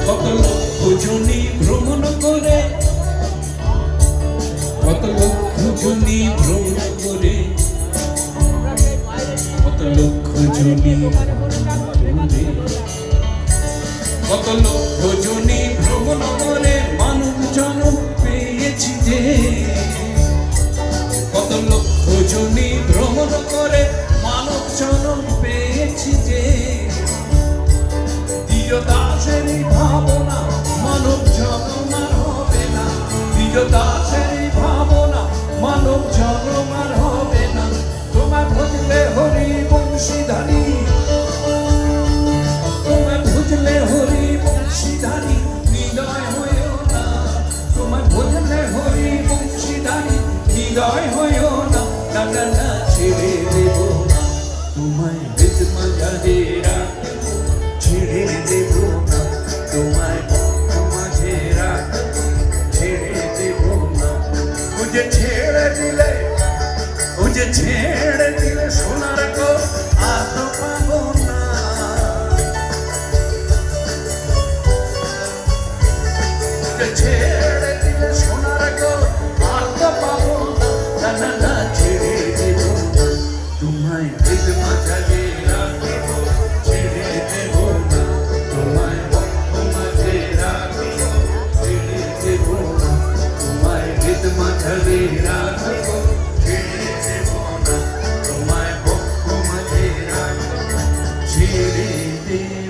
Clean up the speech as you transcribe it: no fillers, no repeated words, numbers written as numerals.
কত লক্ষ জনি ভ্রমণ করে, কত লক্ষ জনি ভ্রমণ করে, কত লক্ষ জনি কত লক্ষ জনি ভ্রমণ করে মানব জন্ম পেয়েছি যে, কত লক্ষ জনি ভ্রমণ করে মানব জন্ম পেয়েছি যে, দ্বিজ দাসের ভাবনা মানব জন্ম আর হবে না, দ্বিজ দাসের ভাবনা মানব জন্ম আর হবে না। তোমার ভজলে হরি বংশীধারী, তোমার ভজলে হরি বংশীধারী হৃদয় হয়েও না, তোমার ভজলে হরি বংশীধারী হৃদয় হয়েও না, টাকা না ছেড়ে দেব না, তোমায় বেদ মাঝে রাখব, ছেড়ে দেব না, তোমায় মাঝে রাখব, ছেড়ে দেব না। ও যে ছেড়ে দিলে, ও যে ছেড়ে দিলে সোনার গো আর তো পাবো না, ছেড়ে দিলে সোনার গো আর তো পাবো না, না না ছেড়ে দেব না, তোমায় বেদ মাঝে রাখব, ছেড়ে দেব না, তোমায় মাঝে রাখব, ছেড়ে দেব না, তোমায় বেদ মাঝে রাখব, ছেড়ে দেব না, তোমায় মাঝে রাখব, ছেড়ে দেব।